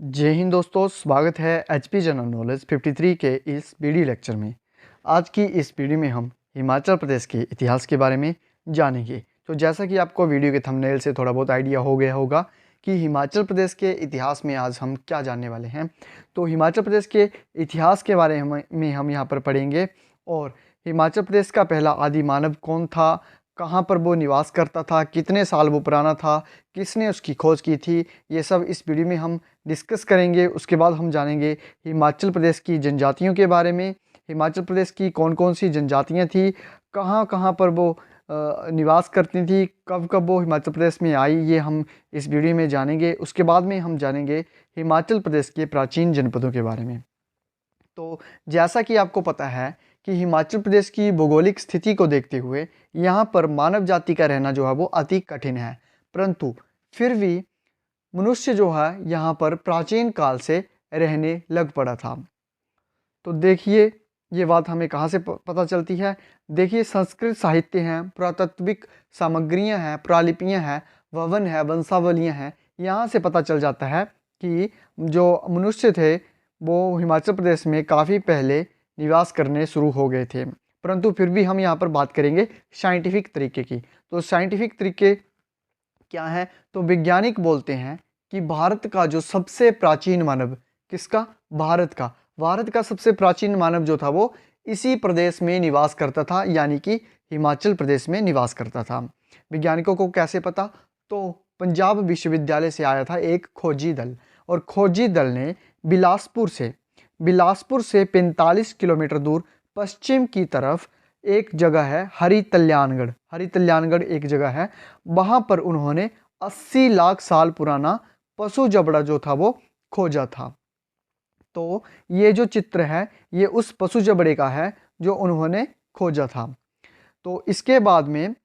जय हिंद दोस्तों, स्वागत है एचपी जनरल नॉलेज 53 के इस वीडियो लेक्चर में। आज की इस वीडियो में हम हिमाचल प्रदेश के इतिहास के बारे में जानेंगे। तो जैसा कि आपको वीडियो के थंबनेल से थोड़ा बहुत आइडिया हो गया होगा कि हिमाचल प्रदेश के इतिहास में आज हम क्या जानने वाले हैं। तो हिमाचल प्रदेश के इतिहास के बारे में हम यहाँ पर पढ़ेंगे और हिमाचल प्रदेश का पहला आदि मानव कौन था, कहाँ पर वो निवास करता था, कितने साल वो पुराना था, किसने उसकी खोज की थी, ये सब इस वीडियो में हम डिस्कस करेंगे। उसके बाद हम जानेंगे हिमाचल प्रदेश की जनजातियों के बारे में। हिमाचल प्रदेश की कौन कौन सी जनजातियाँ थी, कहाँ कहाँ पर वो निवास करती थी, कब कब वो हिमाचल प्रदेश में आई, ये हम इस वीडियो में जानेंगे। उसके बाद में हम जानेंगे हिमाचल प्रदेश के प्राचीन जनपदों के बारे में। तो जैसा कि आपको पता है कि हिमाचल प्रदेश की भौगोलिक स्थिति को देखते हुए यहाँ पर मानव जाति का रहना जो है वो अति कठिन है, परंतु फिर भी मनुष्य जो है यहाँ पर प्राचीन काल से रहने लग पड़ा था। तो देखिए ये बात हमें कहाँ से पता चलती है। देखिए संस्कृत साहित्य हैं, पुरातात्विक सामग्रियाँ हैं, प्रालिपियाँ हैं, भवन है, वंशावलियाँ हैं। यहाँ से पता चल जाता है कि जो मनुष्य थे वो हिमाचल प्रदेश में काफ़ी पहले निवास करने शुरू हो गए थे, परंतु फिर भी हम यहाँ पर बात करेंगे साइंटिफिक तरीके की। तो साइंटिफिक तरीके क्या है? तो वैज्ञानिक बोलते हैं कि भारत का जो सबसे प्राचीन मानव, किसका? भारत का सबसे प्राचीन मानव जो था वो इसी प्रदेश में निवास करता था, यानी कि हिमाचल प्रदेश में निवास करता था। वैज्ञानिकों को कैसे पता? तो पंजाब विश्वविद्यालय से आया था एक खोजी दल, और खोजी दल ने बिलासपुर से 45 किलोमीटर दूर पश्चिम की तरफ एक जगह है हरी तल्यानगढ़ एक जगह है, वहाँ पर उन्होंने 80 लाख साल पुराना पशु जबड़ा जो था वो खोजा था। तो ये जो चित्र है ये उस पशु जबड़े का है जो उन्होंने खोजा था। तो इसके बाद में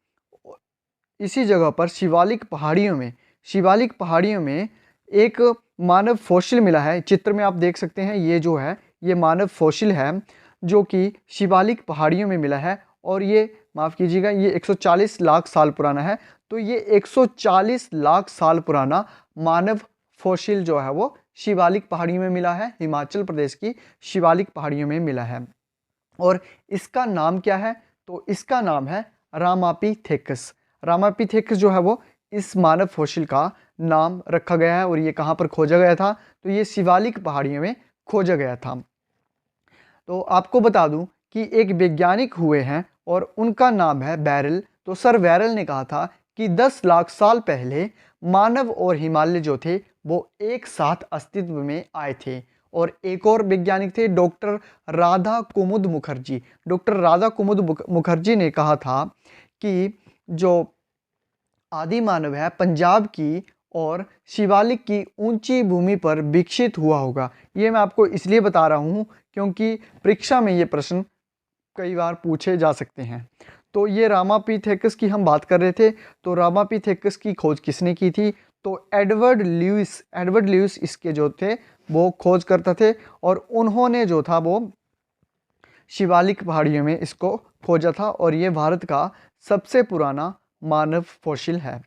इसी जगह पर शिवालिक पहाड़ियों में एक मानव फॉसिल मिला है। चित्र में आप देख सकते हैं ये जो है ये मानव फॉसिल है जो कि शिवालिक पहाड़ियों में मिला है, और ये माफ़ कीजिएगा ये 140 लाख साल पुराना है। तो ये 140 लाख साल पुराना मानव फॉसिल जो है वो शिवालिक पहाड़ियों में मिला है, हिमाचल प्रदेश की शिवालिक पहाड़ियों में मिला है। और इसका नाम क्या है? तो इसका नाम है रामापिथेकस। रामापिथेकस जो है वो इस मानव फॉसिल का नाम रखा गया है, और ये कहाँ पर खोजा गया था? तो ये शिवालिक पहाड़ियों में खोजा गया था। तो आपको बता दूं कि एक वैज्ञानिक हुए हैं और उनका नाम है बैरल। तो सर बैरल ने कहा था कि 10 लाख साल पहले मानव और हिमालय जो थे वो एक साथ अस्तित्व में आए थे। और एक और वैज्ञानिक थे डॉक्टर राधा कुमुद मुखर्जी ने कहा था कि जो आदि मानव है पंजाब की और शिवालिक की ऊंची भूमि पर विकसित हुआ होगा। ये मैं आपको इसलिए बता रहा हूँ क्योंकि परीक्षा में ये प्रश्न कई बार पूछे जा सकते हैं। तो ये रामापिथेकस की हम बात कर रहे थे। तो रामापिथेकस की खोज किसने की थी? तो एडवर्ड ल्यूइस इसके जो थे वो खोज करता थे, और उन्होंने जो था वो शिवालिक पहाड़ियों में इसको खोजा था, और ये भारत का सबसे पुराना मानव फॉसिल है।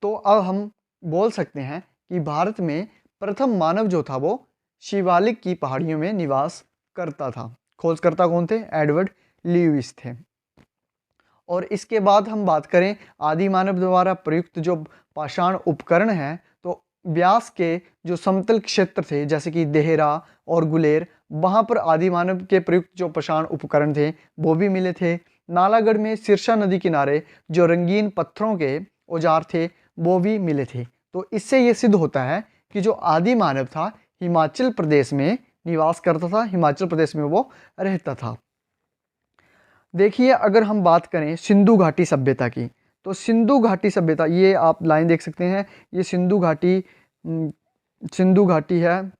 तो अब हम बोल सकते हैं कि भारत में प्रथम मानव जो था वो शिवालिक की पहाड़ियों में निवास करता था। खोजकर्ता कौन थे? एडवर्ड ल्यूइस थे। और इसके बाद हम बात करें आदि मानव द्वारा प्रयुक्त जो पाषाण उपकरण हैं, तो व्यास के जो समतल क्षेत्र थे जैसे कि देहरा और गुलेर, वहाँ पर आदि मानव के प्रयुक्त जो पाषाण उपकरण थे वो भी मिले थे। नालागढ़ में सिरसा नदी किनारे जो रंगीन पत्थरों के औजार थे वो भी मिले थे। तो इससे ये सिद्ध होता है कि जो आदि मानव था हिमाचल प्रदेश में निवास करता था, हिमाचल प्रदेश में वो रहता था। देखिए अगर हम बात करें सिंधु घाटी सभ्यता की, तो सिंधु घाटी सभ्यता, ये आप लाइन देख सकते हैं, ये सिंधु घाटी है।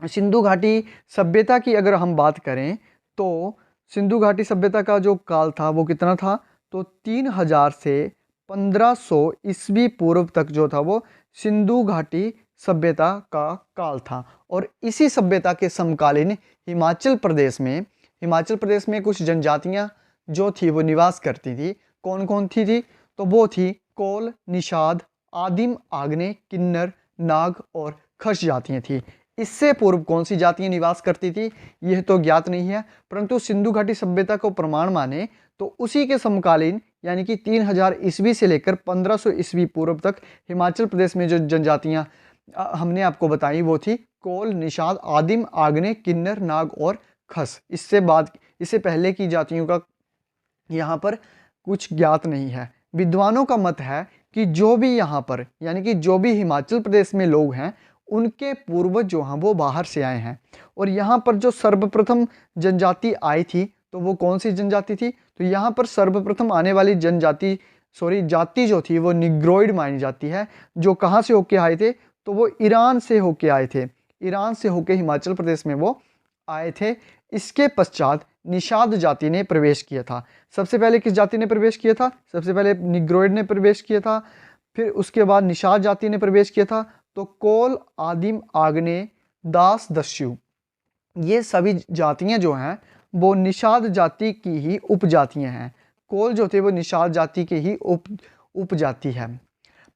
सिंधु घाटी सभ्यता की अगर हम बात करें तो सिंधु घाटी सभ्यता का जो काल था वो कितना था? तो 3000 से 1500 ईस्वी पूर्व तक जो था वो सिंधु घाटी सभ्यता का काल था। और इसी सभ्यता के समकालीन हिमाचल प्रदेश में कुछ जनजातियां जो थी वो निवास करती थी। कौन कौन थी? तो वो थी कोल, निषाद, आदिम, आग्नेय, किन्नर, नाग और खस जातियाँ थी। इससे पूर्व कौन सी जातियाँ निवास करती थी यह तो ज्ञात नहीं है, परंतु सिंधु घाटी सभ्यता को प्रमाण माने तो उसी के समकालीन यानी कि 3000 ईस्वी से लेकर 1500 ईस्वी पूर्व तक हिमाचल प्रदेश में जो जनजातियाँ हमने आपको बताई वो थी कोल, निषाद, आदिम, आग्नेय, किन्नर, नाग और खस। इससे पहले की जातियों का यहाँ पर कुछ ज्ञात नहीं है। विद्वानों का मत है कि जो भी यहाँ पर यानी कि जो भी हिमाचल प्रदेश में लोग हैं उनके पूर्वज जो हैं वो बाहर से आए हैं। और यहाँ पर जो सर्वप्रथम जनजाति आई थी तो वो कौन सी जनजाति थी, तो यहाँ पर सर्वप्रथम आने वाली जाति जो थी वो निग्रोइड मानी जाती है। जो कहाँ से होके आए थे, तो वो ईरान से होके आए थे। ईरान से होके हिमाचल प्रदेश में वो आए थे। इसके पश्चात निषाद जाति ने प्रवेश किया था। सबसे पहले किस जाति ने प्रवेश किया था, सबसे पहले निग्रोइड ने प्रवेश किया था, फिर उसके बाद निषाद जाति ने प्रवेश किया था। तो कोल, आदिम, आग्नेय, दास, दस्यु ये सभी जातियां जो हैं वो निषाद जाति की ही उपजातियां हैं। कोल जो थे वो निषाद जाति के ही उपजाति है।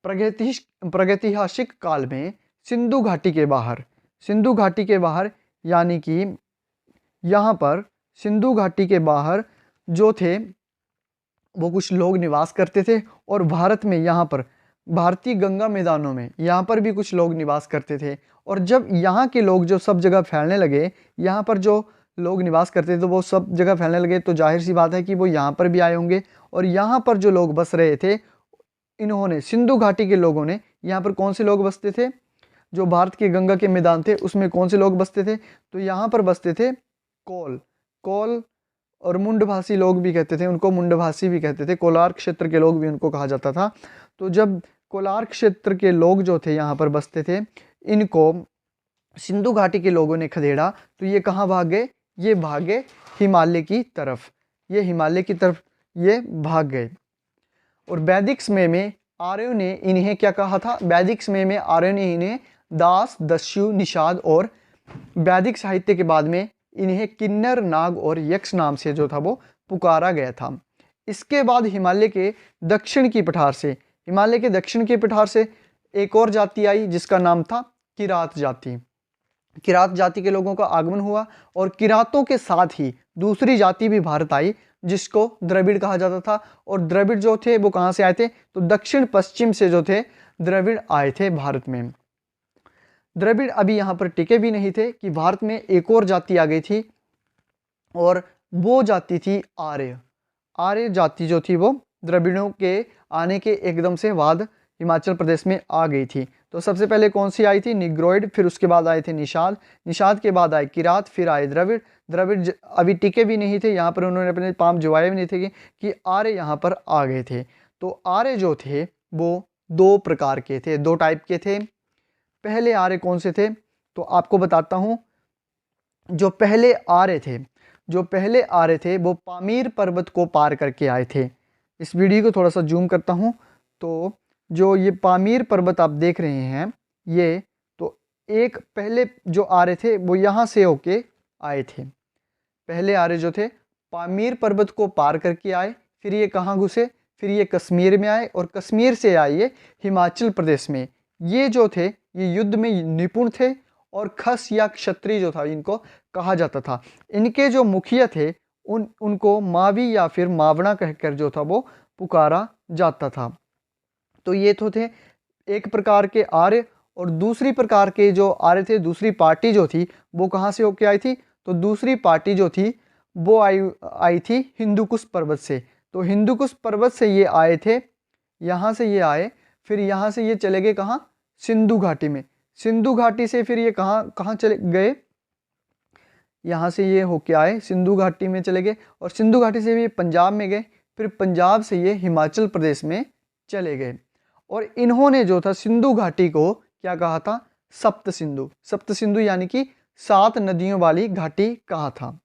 प्रागैतिहासिक काल में सिंधु घाटी के बाहर यानी कि यहाँ पर सिंधु घाटी के बाहर जो थे वो कुछ लोग निवास करते थे। और भारत में यहाँ पर भारतीय गंगा मैदानों में यहाँ पर भी कुछ लोग निवास करते थे। और जब यहाँ के लोग जो सब जगह फैलने लगे, यहाँ पर जो लोग निवास करते थे तो वो सब जगह फैलने लगे, तो जाहिर सी बात है कि वो यहाँ पर भी आए होंगे। और यहाँ पर जो लोग बस रहे थे इन्होंने सिंधु घाटी के लोगों ने, यहाँ पर कौन से लोग बसते थे, जो भारत के गंगा के मैदान थे उसमें कौन से लोग बसते थे, तो यहाँ पर बसते थे कोल और मुंडभासी लोग भी कहते थे उनको, मुंडभासी भी कहते थे। कोलार क्षेत्र के लोग भी उनको कहा जाता था। तो जब कोलार क्षेत्र के लोग जो थे यहाँ पर बसते थे, इनको सिंधु घाटी के लोगों ने खदेड़ा, तो ये कहाँ भाग गए, ये भागे हिमालय की तरफ, ये हिमालय की तरफ ये भाग गए। और वैदिक समय में आर्यों ने इन्हें क्या कहा था, वैदिक समय में आर्यों ने इन्हें दास, दस्यु, निषाद और वैदिक साहित्य के बाद में इन्हें किन्नर, नाग और यक्ष नाम से जो था वो पुकारा गया था। इसके बाद हिमालय के दक्षिण की पठार से एक और जाति आई जिसका नाम था किरात जाति। किरात जाति के लोगों का आगमन हुआ और किरातों के साथ ही दूसरी जाति भी भारत आई जिसको द्रविड़ कहा जाता था। और द्रविड़ जो थे वो कहाँ से आए थे, तो दक्षिण पश्चिम से जो थे द्रविड़ आए थे भारत में। द्रविड़ अभी यहाँ पर टिके भी नहीं थे कि भारत में एक और जाति आ गई थी और वो जाति थी आर्य जाति जो थी वो द्रविड़ों के आने के एकदम से बाद हिमाचल प्रदेश में आ गई थी। तो सबसे पहले कौन सी आई थी, निग्रोइड, फिर उसके बाद आए थे निषाद के बाद आए किरात, फिर आए द्रविड़ अभी टिके भी नहीं थे, यहाँ पर उन्होंने अपने पाम जुआए भी नहीं थे कि आर्य यहाँ पर आ गए थे। तो आर्य जो थे वो दो प्रकार के थे, दो टाइप के थे। पहले आर्य कौन से थे, तो आपको बताता हूँ। जो पहले आर्य थे वो पामीर पर्वत को पार करके आए थे। इस वीडियो को थोड़ा सा जूम करता हूँ, तो जो ये पामीर पर्वत आप देख रहे हैं ये, तो एक पहले जो आर्य थे वो यहाँ से होके आए थे। पहले आर्य जो थे पामीर पर्वत को पार करके आए, फिर ये कहाँ घुसे, फिर ये कश्मीर में आए और कश्मीर से आए ये हिमाचल प्रदेश में। ये जो थे ये युद्ध में निपुण थे और खस या क्षत्रिय जो था इनको कहा जाता था। इनके जो मुखिया थे उनको मावी या फिर मावना कहकर जो था वो पुकारा जाता था। तो ये तो थे एक प्रकार के आर्य। और दूसरी प्रकार के जो आर्य थे, दूसरी पार्टी जो थी वो कहाँ से होके आई थी, तो दूसरी पार्टी जो थी वो आई थी हिंदुकुश पर्वत से। तो हिंदुकुश पर्वत से ये आए थे, यहाँ से ये आए, फिर यहाँ से ये चले गए कहाँ, सिंधु घाटी में। सिंधु घाटी से फिर ये कहाँ चले गए, यहाँ से ये होके आए सिंधु घाटी में चले गए और सिंधु घाटी से ये पंजाब में गए, फिर पंजाब से ये हिमाचल प्रदेश में चले गए। और इन्होंने जो था सिंधु घाटी को क्या कहा था, सप्त सिंधु यानी कि 7 नदियों वाली घाटी कहा था।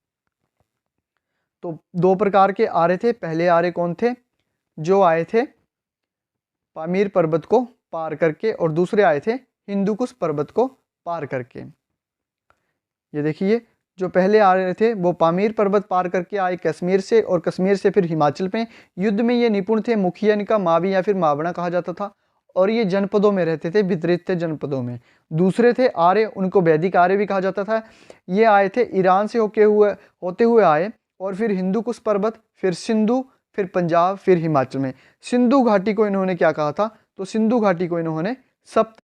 तो दो प्रकार के आर्य थे। पहले आर्य कौन थे, जो आए थे पामीर पर्वत को पार करके, और दूसरे आए थे हिंदुकुश पर्वत को पार करके। ये देखिए जो पहले आ रहे थे वो पामीर पर्वत पार करके आए कश्मीर से, और कश्मीर से फिर हिमाचल में। युद्ध में ये निपुण थे, मुखिया इनका मावी या फिर मावना कहा जाता था। और ये जनपदों में रहते थे, वितरित थे जनपदों में। दूसरे थे आर्य, उनको वैदिक आर्य भी कहा जाता था। ये आए थे ईरान से होते हुए आए, और फिर हिंदू कुश पर्वत, फिर सिंधु, फिर पंजाब, फिर हिमाचल में सिंधु घाटी को इन्होंने क्या कहा था, तो सिंधु घाटी को इन्होंने सप्त,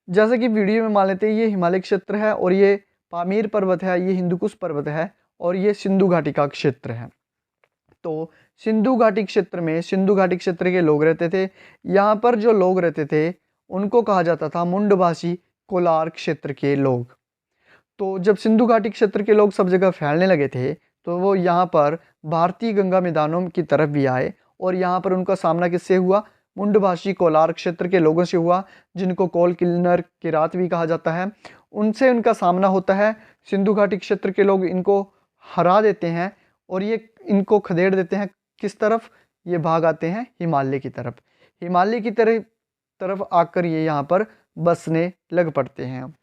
जैसे कि वीडियो में मान लेते हैं ये हिमालय क्षेत्र है, और ये पामीर पर्वत है, ये हिंदुकुश पर्वत है, और ये सिंधु घाटी का क्षेत्र है। तो सिंधु घाटी क्षेत्र में सिंधु घाटी क्षेत्र के लोग रहते थे। यहाँ पर जो लोग रहते थे उनको कहा जाता था मुंडभाषी कोलार क्षेत्र के लोग। तो जब सिंधु घाटी क्षेत्र के लोग सब जगह फैलने लगे थे, तो वो यहाँ पर भारतीय गंगा मैदानों की तरफ भी आए, और यहाँ पर उनका सामना किससे हुआ, मुंडभाषी कोलार क्षेत्र के लोगों से हुआ, जिनको कोल किन्नर किरात भी कहा जाता है। उनसे उनका सामना होता है। सिंधु घाटी क्षेत्र के लोग इनको हरा देते हैं, और ये इनको खदेड़ देते हैं। किस तरफ, ये भाग आते हैं हिमालय की तरफ। हिमालय की तरफ आकर ये यहाँ पर बसने लग पड़ते हैं।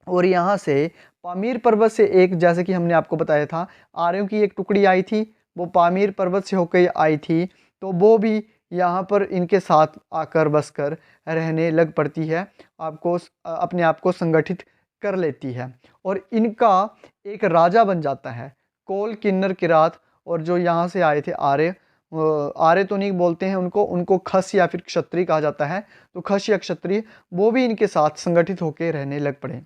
और यहाँ से पामीर पर्वत से एक, जैसे कि हमने आपको बताया था, आर्यों की एक टुकड़ी आई थी, वो पामीर पर्वत से होकर आई थी, तो वो भी यहाँ पर इनके साथ आकर बसकर रहने लग पड़ती है, अपने आप को संगठित कर लेती है, और इनका एक राजा बन जाता है, कोल किन्नर किरात। और जो यहाँ से आए थे आर्य, आर्य तो नहीं बोलते हैं उनको खस या फिर क्षत्रिय कहा जाता है। तो खस या क्षत्रिय, वो भी इनके साथ संगठित होकर रहने लग पड़े,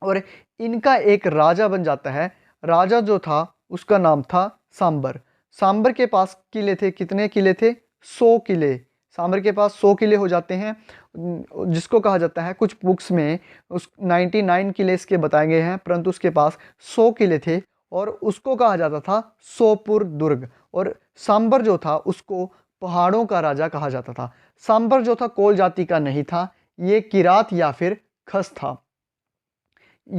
और इनका एक राजा बन जाता है। राजा जो था उसका नाम था सांबर। सांबर के पास किले थे, कितने किले थे, 100 किले। सांबर के पास 100 किले हो जाते हैं, जिसको कहा जाता है, कुछ बुक्स में 99 किले इसके बताए गए हैं, परंतु उसके पास 100 किले थे, और उसको कहा जाता था सोपुर दुर्ग। और सांबर जो था उसको पहाड़ों का राजा कहा जाता था। सांबर जो था कोल जाति का नहीं था, ये किरात या फिर खस था।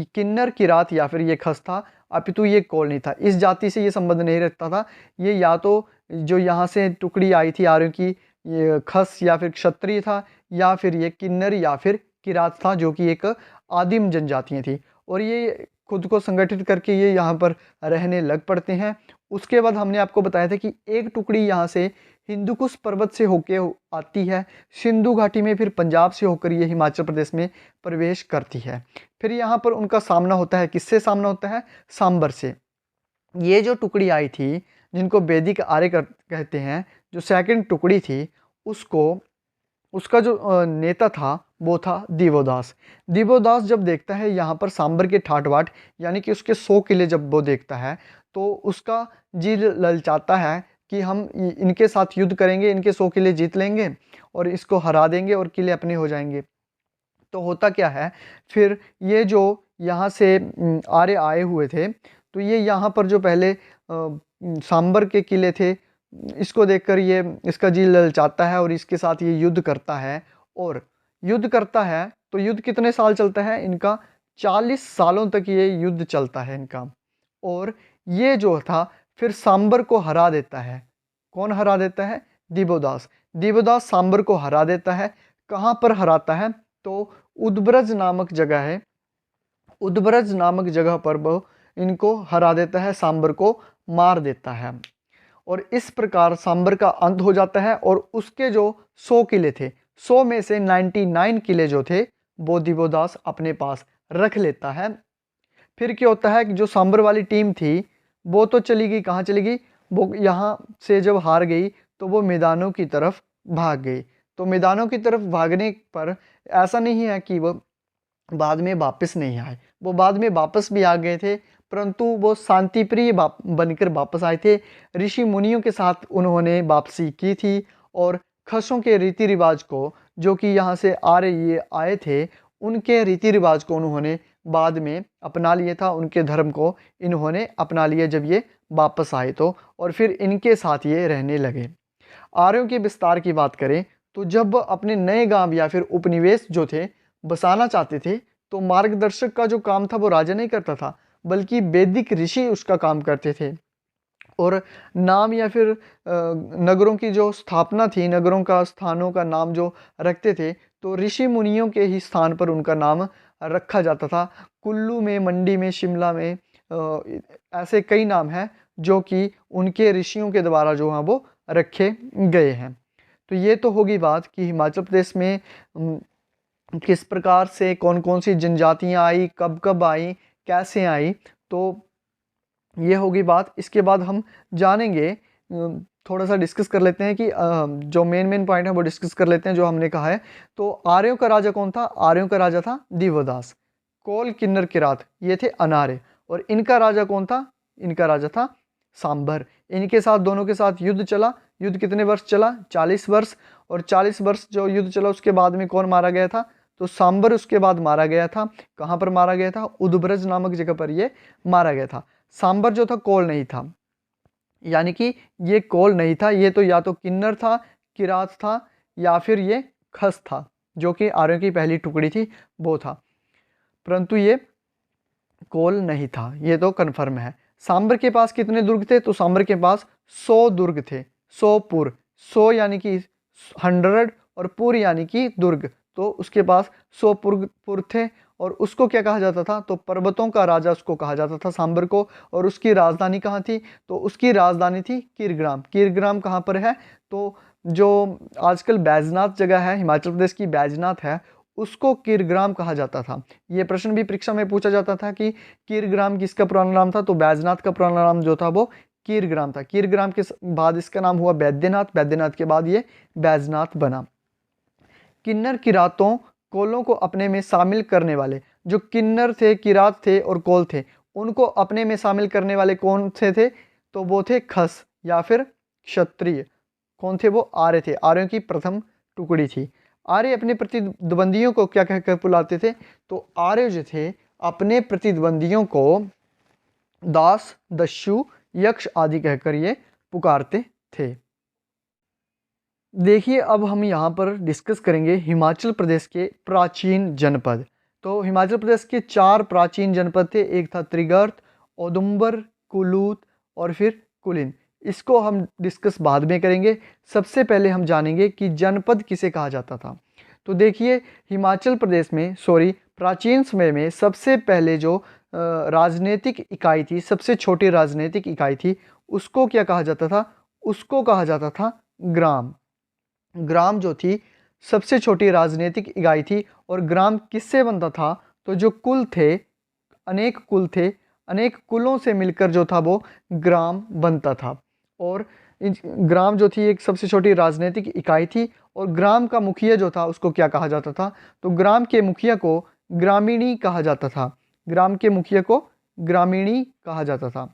किन्नर किरात या फिर ये खस था, अपितु ये कोल नहीं था। इस जाति से ये संबंध नहीं रखता था। ये या तो जो यहाँ से टुकड़ी आई थी आर्यों की, ये खस या फिर क्षत्रिय था, या फिर ये किन्नर या फिर किरात था, जो कि एक आदिम जनजातियाँ थी। और ये खुद को संगठित करके ये यहाँ पर रहने लग पड़ते हैं। उसके बाद हमने आपको बताया था कि एक टुकड़ी यहाँ से हिंदुकुश पर्वत से होके आती है सिंधु घाटी में, फिर पंजाब से होकर ये हिमाचल प्रदेश में प्रवेश करती है। फिर यहाँ पर उनका सामना होता है, किससे सामना होता है, सांबर से। ये जो टुकड़ी आई थी, जिनको वैदिक आर्य कहते हैं, जो सेकंड टुकड़ी थी, उसका जो नेता था वो था दिवोदास। दिवोदास जब देखता है यहाँ पर सांबर के ठाट बाट, यानी कि उसके 100 किले जब वो देखता है, तो उसका जी ललचाता है कि हम इनके साथ युद्ध करेंगे, इनके 100 किले जीत लेंगे और इसको हरा देंगे और किले अपने हो जाएंगे। तो होता क्या है, फिर ये जो यहाँ से आर्य आए हुए थे, तो ये यहाँ पर जो पहले सांबर के किले थे, इसको देखकर ये इसका जी ललचाता है और इसके साथ ये युद्ध करता है। और युद्ध करता है तो युद्ध कितने साल चलता है इनका, 40 सालों तक ये युद्ध चलता है इनका। और ये जो था फिर सांबर को हरा देता है। कौन हरा देता है, दिवोदास। दिवोदास सांबर को हरा देता है। कहाँ पर हराता है, तो उद्ब्रज नामक जगह है, उद्ब्रज नामक जगह पर वो इनको हरा देता है, सांबर को मार देता है। और इस प्रकार सांबर का अंत हो जाता है। और उसके जो 100 किले थे, 100 में से 99 किले जो थे वो दिवोदास अपने पास रख लेता है। फिर क्या होता है कि जो सांबर वाली टीम थी वो तो चली गई, कहाँ चली गई, वो यहाँ से जब हार गई तो वो मैदानों की तरफ भाग गई। तो मैदानों की तरफ भागने पर ऐसा नहीं है कि वो बाद में वापस नहीं आए, वो बाद में वापस भी आ गए थे, परंतु वो शांति प्रिय बनकर वापस आए थे। ऋषि मुनियों के साथ उन्होंने वापसी की थी, और खसों के रीति रिवाज को, जो कि यहाँ से ये आए थे, उनके रीति रिवाज को उन्होंने बाद में अपना लिया था, उनके धर्म को इन्होंने अपना लिया जब ये वापस आए तो, और फिर इनके साथ ये रहने लगे। आर्यों के विस्तार की बात करें तो जब अपने नए गांव या फिर उपनिवेश जो थे बसाना चाहते थे, तो मार्गदर्शक का जो काम था वो राजा नहीं करता था, बल्कि वैदिक ऋषि उसका काम करते थे। और नाम या फिर नगरों की जो स्थापना थी, नगरों का, स्थानों का नाम जो रखते थे, तो ऋषि मुनियों के ही स्थान पर उनका नाम रखा जाता था। कुल्लू में, मंडी में, शिमला में ऐसे कई नाम हैं जो कि उनके ऋषियों के द्वारा जो हैं वो रखे गए हैं। तो ये तो होगी बात कि हिमाचल प्रदेश में किस प्रकार से कौन कौन सी जनजातियाँ आई, कब कब आई, कैसे आई, तो ये होगी बात। इसके बाद हम जानेंगे, थोड़ा सा डिस्कस कर लेते हैं कि जो मेन पॉइंट है वो डिस्कस कर लेते हैं जो हमने कहा है। तो आर्यों का राजा कौन था? आर्यों का राजा था दिवोदास। कोल, किन्नर, किरात ये थे अनार्य। और इनका राजा कौन था? इनका राजा था सांबर। इनके साथ, दोनों के साथ युद्ध चला। युद्ध कितने वर्ष चला? 40 वर्ष। और 40 वर्ष जो युद्ध चला उसके बाद में कौन मारा गया था? तो सांबर उसके बाद मारा गया था। कहाँ पर मारा गया था? उदब्रज नामक जगह पर ये मारा गया था। सांबर जो था कोल नहीं था, यानी कि ये कोल नहीं था, ये तो या तो किन्नर था, किरात था, या फिर ये खस था, जो कि आर्यों की पहली टुकड़ी थी वो था, परंतु ये कोल नहीं था, ये तो कन्फर्म है। सांबर के पास कितने दुर्ग थे? तो सांबर के पास 100 दुर्ग थे, 100 पुर। 100 यानी कि 100 और पुर यानी कि दुर्ग, तो उसके पास 100 पुर थे। और उसको क्या कहा जाता था? तो पर्वतों का राजा उसको कहा जाता था, सांबर को। और उसकी राजधानी कहाँ थी? तो उसकी राजधानी थी कीरग्राम। कीरग्राम कहाँ पर है? तो जो आजकल बैजनाथ जगह है, हिमाचल प्रदेश की बैजनाथ है, उसको कीरग्राम कहा जाता था। ये प्रश्न भी परीक्षा में पूछा जाता था कि कीरग्राम किसका पुराना नाम था? तो बैजनाथ का पुराना नाम जो था वो कीरग्राम था। कीरग्राम के बाद इसका नाम हुआ बैद्यनाथ, बैद्यनाथ के बाद ये बैजनाथ बना। किन्नर, किरातों, कोलों को अपने में शामिल करने वाले, जो किन्नर थे, किरात थे और कोल थे, उनको अपने में शामिल करने वाले कौन से थे? तो वो थे खस या फिर क्षत्रिय। कौन थे वो? आर्य थे। आर्यों की प्रथम टुकड़ी थी। आर्य अपने प्रतिद्वंदियों को क्या कहकर बुलाते थे? तो आर्य जो थे अपने प्रतिद्वंदियों को दास, दस्यु, यक्ष आदि कहकर ये पुकारते थे। देखिए, अब हम यहाँ पर डिस्कस करेंगे हिमाचल प्रदेश के प्राचीन जनपद। तो हिमाचल प्रदेश के 4 प्राचीन जनपद थे। एक था त्रिगर्त, औदुंबर, कुलूत और फिर कुलिन। इसको हम डिस्कस बाद में करेंगे। सबसे पहले हम जानेंगे कि जनपद किसे कहा जाता था। तो देखिए, हिमाचल प्रदेश में, प्राचीन समय में सबसे पहले जो राजनीतिक इकाई थी, सबसे छोटी राजनीतिक इकाई थी, उसको क्या कहा जाता था? उसको कहा जाता था ग्राम। ग्राम जो थी सबसे छोटी राजनीतिक इकाई थी। और ग्राम किससे बनता था? तो जो कुल थे, अनेक कुल थे, अनेक कुलों से मिलकर जो था वो ग्राम बनता था। और ग्राम जो थी एक सबसे छोटी राजनीतिक इकाई थी। और ग्राम का मुखिया जो था उसको क्या कहा जाता था? तो ग्राम के मुखिया को ग्रामीणी कहा जाता था। ग्राम के मुखिया को ग्रामीणी कहा जाता था।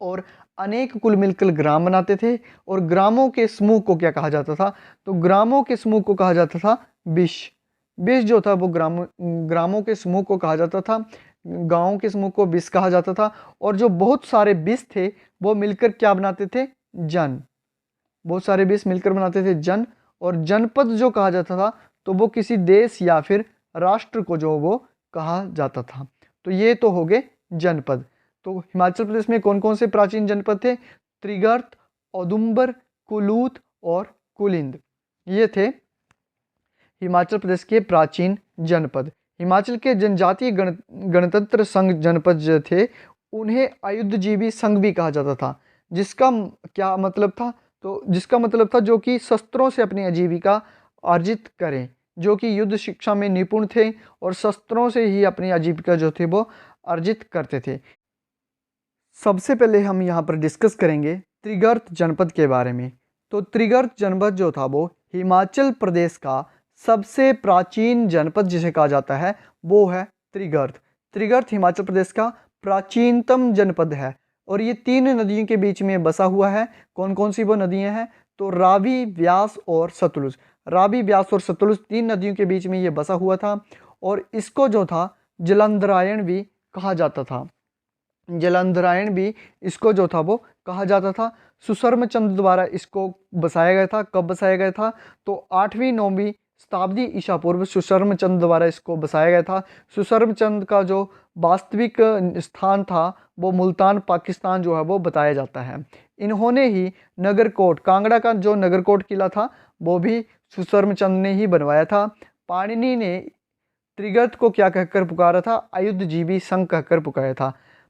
और अनेक कुल मिलकर ग्राम बनाते थे। और ग्रामों के समूह को क्या कहा जाता था? तो ग्रामों के समूह को कहा जाता था बिश। बिश जो था वो ग्रामों के समूह को कहा जाता था। गांवों के समूह को बिश कहा जाता था। और जो बहुत सारे बिश थे वो मिलकर क्या बनाते थे? जन। बहुत सारे बिश मिलकर बनाते थे जन। और जनपद जो कहा जाता था तो वो किसी देश या फिर राष्ट्र को जो वो कहा जाता था। तो ये तो हो गए जनपद। तो हिमाचल प्रदेश में कौन कौन से प्राचीन जनपद थे? त्रिगर्त, औदुंबर, कुलूत और कुलिंद, ये थे हिमाचल प्रदेश के प्राचीन जनपद। हिमाचल के जनजातीय गणतंत्र संघ जनपद जो थे उन्हें अयुद्धजीवी संघ भी कहा जाता था। जिसका क्या मतलब था? तो जिसका मतलब था जो कि शस्त्रों से अपनी आजीविका अर्जित करें, जो कि युद्ध शिक्षा में निपुण थे और शस्त्रों से ही अपनी आजीविका जो थी वो अर्जित करते थे। सबसे पहले हम यहाँ पर डिस्कस करेंगे त्रिगर्त जनपद के बारे में। तो त्रिगर्त जनपद जो था वो हिमाचल प्रदेश का सबसे प्राचीन जनपद जिसे कहा जाता है वो है त्रिगर्त। त्रिगर्त हिमाचल प्रदेश का प्राचीनतम जनपद है। और ये 3 नदियों के बीच में बसा हुआ है। कौन कौन सी वो नदियाँ हैं? तो रावी, व्यास और सतलुज। रावी, व्यास और सतलुज 3 नदियों के बीच में ये बसा हुआ था। और इसको जो था जलंधरायण भी कहा जाता था। जलंधरायण भी इसको जो था वो कहा जाता था। सुशर्म चंद द्वारा इसको बसाया गया था। कब बसाया गया था? तो 8वीं 9वीं शताब्दी ईसा पूर्व सुशर्म चंद द्वारा इसको बसाया गया था। सुशर्म चंद का जो वास्तविक स्थान था वो मुल्तान, पाकिस्तान जो है वो बताया जाता है। इन्होंने ही नगरकोट, कांगड़ा का जो नगरकोट किला था वो भी सुशर्म चंद ने ही बनवाया था। पाणिनि ने त्रिगर्त को क्या कहकर पुकारा था? अयुद्धजीवी संघ कहकर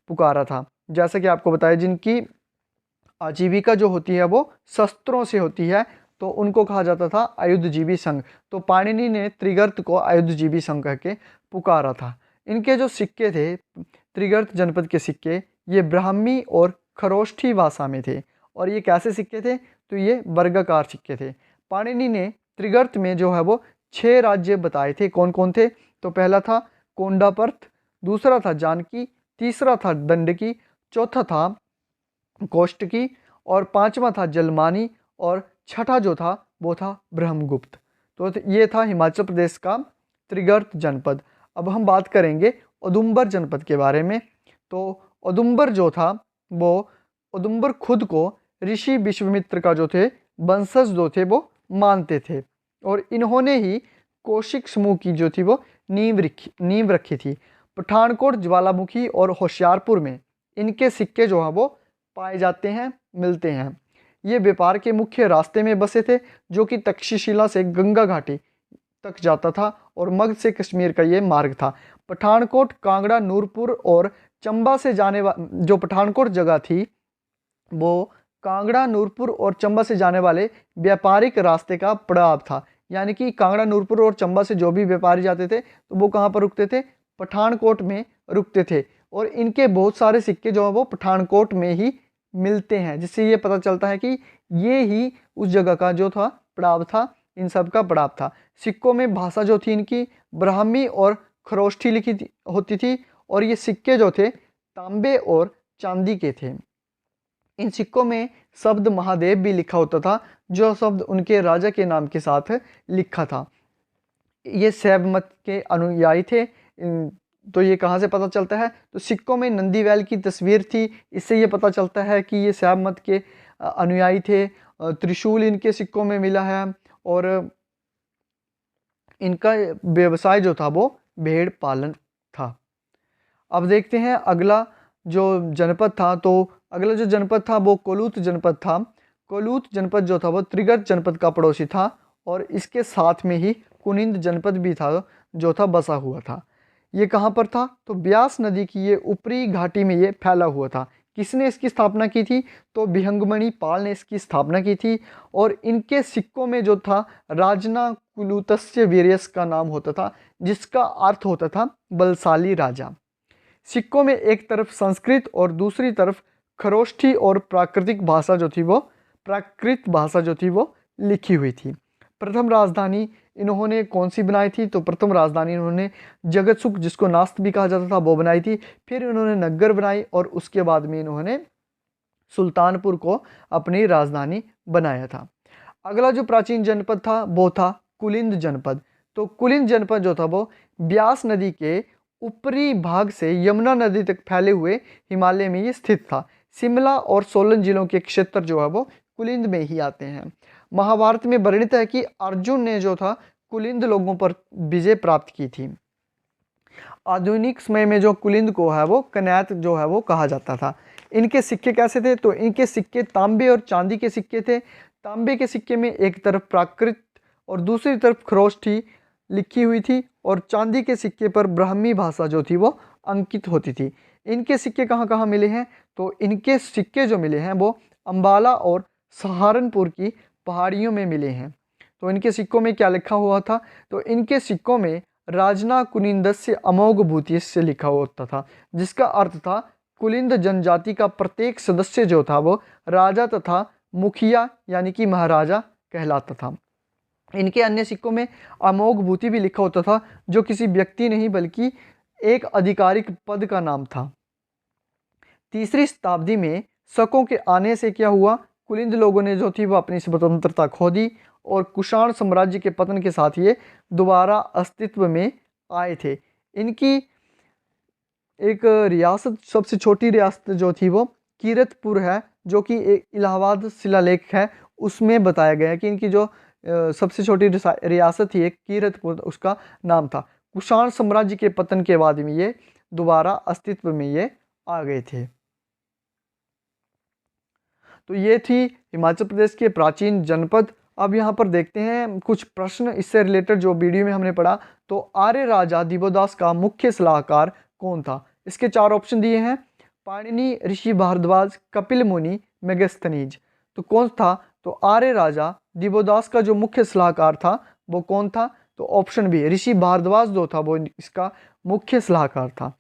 पुकारा था। जैसा कि आपको बताया, जिनकी आजीविका जो होती है वो शस्त्रों से होती है, तो उनको कहा जाता था आयुधजीवी संघ। तो पाणिनि ने त्रिगर्त को आयुधजीवी संघ कह के पुकारा था। इनके जो सिक्के थे, त्रिगर्त जनपद के सिक्के, ये ब्राह्मी और खरोष्ठी भाषा में थे। और ये कैसे सिक्के थे? तो ये वर्गाकार सिक्के थे। पाणिनि ने त्रिगर्त में जो है वो 6 राज्य बताए थे। कौन कौन थे? तो पहला था कोंडापर्थ, दूसरा था जानकी, तीसरा था दंडकी, चौथा था कोष्टकी और पांचवा था जलमानी और छठा जो था वो था ब्रह्मगुप्त। तो ये था हिमाचल प्रदेश का त्रिगर्त जनपद। अब हम बात करेंगे औदुंबर जनपद के बारे में। तो औदुंबर जो था वो, औदुंबर खुद को ऋषि विश्वामित्र का जो थे वंशज जो थे वो मानते थे और इन्होंने ही कौशिक समूह की जो थी वो नींव रखी थी। पठानकोट, ज्वालामुखी और होशियारपुर में इनके सिक्के जो हैं वो पाए जाते हैं, मिलते हैं। ये व्यापार के मुख्य रास्ते में बसे थे जो कि तक्षशिला से गंगा घाटी तक जाता था और मगध से कश्मीर का ये मार्ग था। पठानकोट, कांगड़ा, नूरपुर और चंबा से जाने जो पठानकोट जगह थी वो कांगड़ा, नूरपुर और चंबा से जाने वाले व्यापारिक रास्ते का पड़ाव था। यानी कि कांगड़ा, नूरपुर और चंबा से जो भी व्यापारी जाते थे तो वो कहाँ पर रुकते थे? पठानकोट में रुकते थे। और इनके बहुत सारे सिक्के जो है वो पठानकोट में ही मिलते हैं, जिससे ये पता चलता है कि ये ही उस जगह का जो था पड़ाव था, इन सब का पड़ाव था। सिक्कों में भाषा जो थी इनकी ब्राह्मी और खरोष्ठी लिखी होती थी और ये सिक्के जो थे तांबे और चांदी के थे। इन सिक्कों में शब्द महादेव भी लिखा होता था, जो शब्द उनके राजा के नाम के साथ लिखा था। ये शैव मत के अनुयायी थे। तो ये कहाँ से पता चलता है? तो सिक्कों में नंदीवैल की तस्वीर थी, इससे ये पता चलता है कि ये शैव मत के अनुयायी थे। त्रिशूल इनके सिक्कों में मिला है और इनका व्यवसाय जो था वो भेड़ पालन था। अब देखते हैं अगला जो जनपद था। तो अगला जो जनपद था वो कोलूत जनपद था। कोलूत जनपद जो था वो त्रिगर्त जनपद का पड़ोसी था और इसके साथ में ही कुनिंद जनपद भी था जो था बसा हुआ था। ये कहाँ पर था? तो ब्यास नदी की ये ऊपरी घाटी में ये फैला हुआ था। किसने इसकी स्थापना की थी? तो विहंगमणि पाल ने इसकी स्थापना की थी और इनके सिक्कों में जो था राजना कुलूतस्य वीर्यस का नाम होता था, जिसका अर्थ होता था बलशाली राजा। सिक्कों में एक तरफ संस्कृत और दूसरी तरफ खरोष्ठी और प्राकृत भाषा जो थी वो लिखी हुई थी। प्रथम राजधानी इन्होंने कौन सी बनाई थी? तो प्रथम राजधानी इन्होंने जगतसुख, जिसको नास्त भी कहा जाता था, वो बनाई थी। फिर इन्होंने नग्गर बनाई और उसके बाद में इन्होंने सुल्तानपुर को अपनी राजधानी बनाया था। अगला जो प्राचीन जनपद था वो था कुलिंद जनपद। तो कुलिंद जनपद जो था वो ब्यास नदी के ऊपरी भाग से यमुना नदी तक फैले हुए हिमालय में ये स्थित था। शिमला और सोलन जिलों के क्षेत्र जो है वो कुलिंद में ही आते हैं। महाभारत में वर्णित है कि अर्जुन ने जो था कुलिंद लोगों पर विजय प्राप्त की थी। आधुनिक समय में जो कुलिंद को है वो कनैत जो है वो कहा जाता था। इनके सिक्के कैसे थे? तो इनके सिक्के तांबे और चांदी के सिक्के थे। तांबे के सिक्के में एक तरफ प्राकृत और दूसरी तरफ खरोष्ठी लिखी हुई थी और चांदी के सिक्के पर ब्राह्मी भाषा जो थी वो अंकित होती थी। इनके सिक्के कहाँ कहाँ मिले हैं? तो इनके सिक्के जो मिले हैं वो अंबाला और सहारनपुर की पहाड़ियों में मिले हैं। तो इनके सिक्कों में क्या लिखा हुआ था? तो इनके सिक्कों में राजना कुनिंदस्य अमोघ भूतिस्य लिखा होता था, जिसका अर्थ था कुलिंद जनजाति का प्रत्येक सदस्य जो था वो राजा तथा मुखिया यानी कि महाराजा कहलाता था। इनके अन्य सिक्कों में अमोघ भूति भी लिखा होता था, जो किसी व्यक्ति नहीं बल्कि एक आधिकारिक पद का नाम था। तीसरी शताब्दी में शकों के आने से क्या हुआ? कुलिंद लोगों ने जो थी वो अपनी स्वतंत्रता खो दी और कुषाण साम्राज्य के पतन के साथ ये दोबारा अस्तित्व में आए थे। इनकी एक रियासत, सबसे छोटी रियासत जो थी वो कीरतपुर है, जो कि एक इलाहाबाद शिलालेख है उसमें बताया गया है कि इनकी जो सबसे छोटी रियासत थी एक कीरतपुर, उसका नाम था। कुषाण साम्राज्य के पतन के बाद में ये दोबारा अस्तित्व में ये आ गए थे। तो ये थी हिमाचल प्रदेश के प्राचीन जनपद। अब यहाँ पर देखते हैं कुछ प्रश्न इससे रिलेटेड जो वीडियो में हमने पढ़ा। तो आर्य राजा दिवोदास का मुख्य सलाहकार कौन था? इसके 4 ऑप्शन दिए हैं: पाणिनि, ऋषि भारद्वाज, कपिल मुनि, मेगस्थनीज। तो कौन था? तो आर्य राजा दिवोदास का जो मुख्य सलाहकार था वो कौन था? तो ऑप्शन बी ऋषि भारद्वाज जो था वो इसका मुख्य सलाहकार था।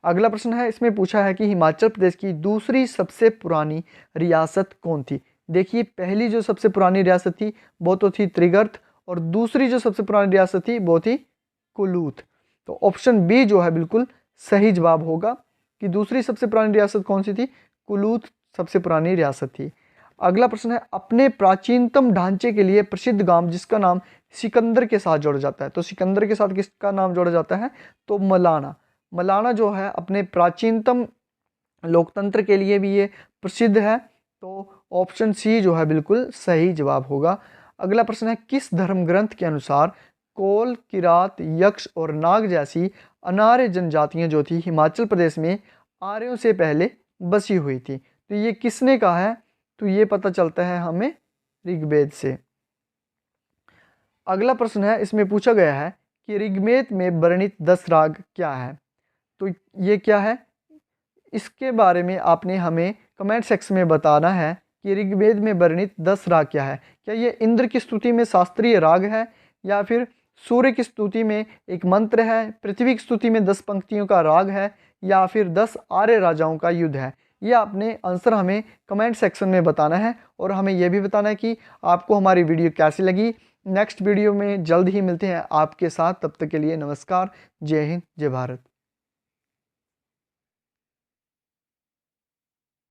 अगला प्रश्न है, इसमें पूछा है कि हिमाचल प्रदेश की दूसरी सबसे पुरानी रियासत कौन थी? देखिए, पहली जो सबसे पुरानी रियासत थी वो तो थी त्रिगर्त, और दूसरी जो सबसे पुरानी रियासत थी वो थी कुलूत। तो ऑप्शन बी जो है बिल्कुल सही जवाब होगा कि दूसरी सबसे पुरानी रियासत कौन सी थी? कुलूत सबसे पुरानी रियासत थी। अगला प्रश्न है, अपने प्राचीनतम ढांचे के लिए प्रसिद्ध गांव जिसका नाम सिकंदर के साथ जोड़ा जाता है। तो सिकंदर के साथ किसका नाम जोड़ा जाता है? तो मलाना। मलाना जो है अपने प्राचीनतम लोकतंत्र के लिए भी ये प्रसिद्ध है। तो ऑप्शन सी जो है बिल्कुल सही जवाब होगा। अगला प्रश्न है, किस धर्म ग्रंथ के अनुसार कोल, किरात, यक्ष और नाग जैसी अनार्य जनजातियां जो थी हिमाचल प्रदेश में आर्यों से पहले बसी हुई थी? तो ये किसने कहा है? तो ये पता चलता है हमें ऋग्वेद से। अगला प्रश्न है, इसमें पूछा गया है कि ऋग्वेद में वर्णित 10 राग क्या है? तो ये क्या है? इसके बारे में आपने हमें कमेंट सेक्शन में बताना है कि ऋग्वेद में वर्णित 10 राग क्या है। क्या ये इंद्र की स्तुति में शास्त्रीय राग है, या फिर सूर्य की स्तुति में एक मंत्र है, पृथ्वी की स्तुति में 10 पंक्तियों का राग है, या फिर 10 आर्य राजाओं का युद्ध है? ये आपने आंसर हमें कमेंट सेक्शन में बताना है, और हमें यह भी बताना है कि आपको हमारी वीडियो कैसी लगी। नेक्स्ट वीडियो में जल्द ही मिलते हैं आपके साथ, तब तक के लिए नमस्कार, जय हिंद, जय भारत।